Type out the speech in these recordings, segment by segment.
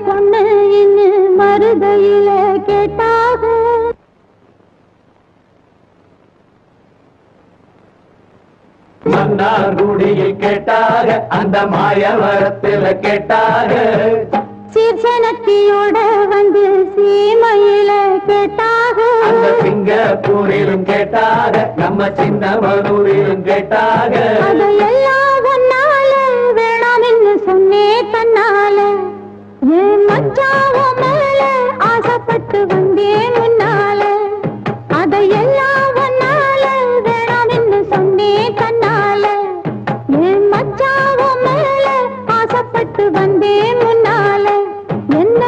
பொண்ணு இன்னும் மருதையில கேட்டாக. மன்னார்குடியில் கேட்டாக, அந்த மாயவரத்தில் கேட்டாக. சீர்சனத்தியோட வந்து சீமையில கேட்டாக. அந்த சிங்கப்பூரிலும் கேட்டாக, நம்ம சின்னமனூரிலும் கேட்டாக. அதையெல்லாம் ஒன்னால வேணாம் என்று சொன்னே தன்னால. என் மச்சாவ மேல ஆசைப்பட்டு வந்தேன் முன்னால. அதையெல்லாம் ஒன்னால வேணாம் என்று சொன்னே தன்னால. என் மச்சாவ மேல ஆசைப்பட்டு வந்தேன் முன்னால. என்ன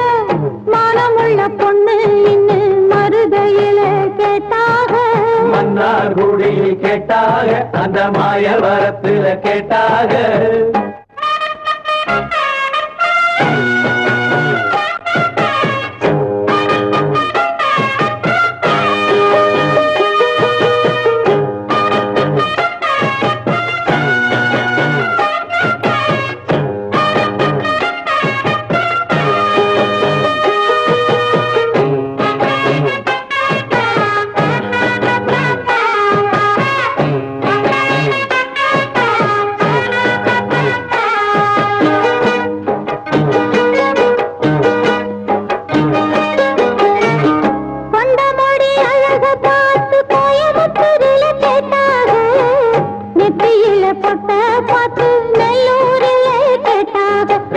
மானமுள்ள பொண்ணு இன்னும் மருதையில கேட்டாக. மன்னார்குடியில் கேட்டாக, அந்த மாயவரத்தில் கேட்டாக.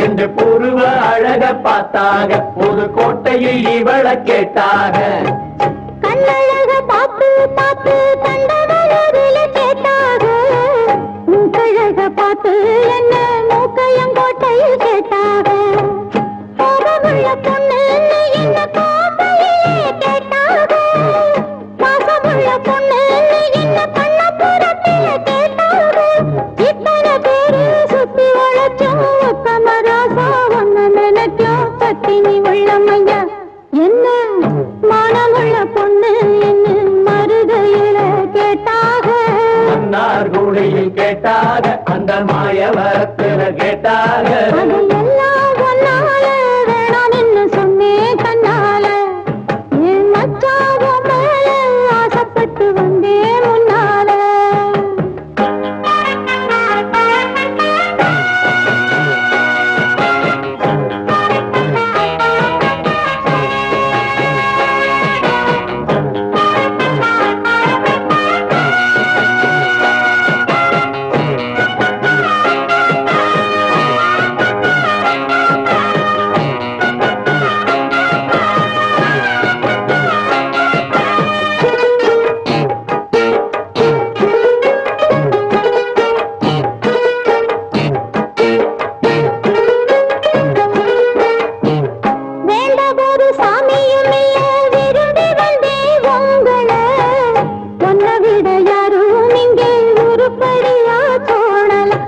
ரெண்டு பூர்வ அழக பார்த்தாக, ஒரு கோட்டையில் இவள கேட்டாக. கண்ணழக பார்த்து பார்த்து கண்டவரில கேட்டாக. மூக்கழக பார்த்து என்ன மூக்கையங்கோட்டையில் கேட்டாக. கோபமுள்ள பொண்ணு என்ன கோட்டையிலே கேட்டாக. பாசமுள்ள பொண்ணு என்ன கண்ணபுரத்தில கேட்டாக. இத்தனை பேரு சுத்தி வளைச்சோம் உத்தமராசா ஒன்னு நினைக்கும் பத்தினி உள்ளமையா. என்ன மானமுள்ள பொண்ணு என்ன மருதையில கேட்டாக. மன்னார்குடியில் கேட்டாக, அந்த மாயவரத்தில் கேட்டாக. அதையெல்லாம் ஒன்னால வேணாம் என்று சொன்னே தன்னால. என் மச்சாவ மேல ஆசைப்பட்டு வந்தேன் முன்னால.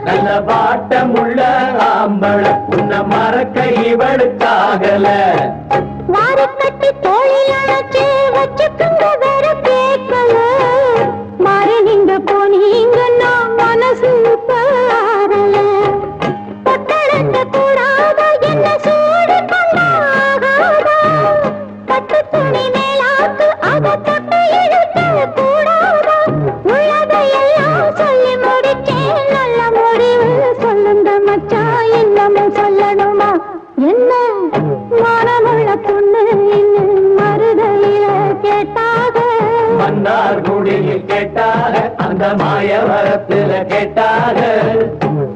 நல்ல வாட்டமுள்ள ஆம்பள உன்னை மறக்க இவளுக்காகல. வாரக்கட்டி தோழில் அழைச்சு வச்சுக்குங்க வேற கேட்கல. மாறி நீங்க போனீங்கன்னா மனசு பாரல. பொட்டழக்க கூடாத என்ன சூடு கொண்டாகாதா. பட்டு துணி மேலாக்கு அதை தொட்டு இழுக்க கூடாதா. உள்ளதையெல்லாம் சொல்லி முடிச்சேன், நல்ல முடிவு சொல்லுங்க மச்சான், என்னமும் சொல்லணுமா. என்ன மானமுள்ள பொண்ணு இன்னும் மருதையில கேட்டாக. மன்னார்குடியில் கேட்டாக, அந்த மாயவரத்தில் கேட்டாக.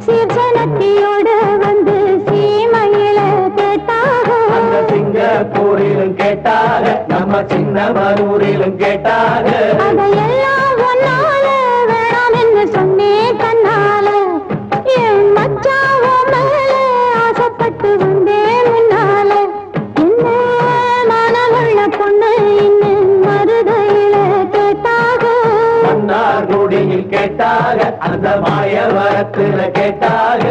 சீர்சனத்தியோட வந்து சீமையில கேட்டாக. அந்த சிங்கப்பூரிலும் கேட்டாக, நம்ம சின்னமனூரிலும் கேட்டாக. அதையெல்லாம் ஒன்னால வேணாம் என்று சொன்னே தன்னால. என் மச்சாவ மேல ஆசைப்பட்டு வந்தேன் முன்னால. என்ன மனமுள்ள பொண்ணு இன்னும் மருதையில கேட்டாக. மன்னார்குடியில் கேட்டாக, அந்த மாயவரத்தில் கேட்டாக.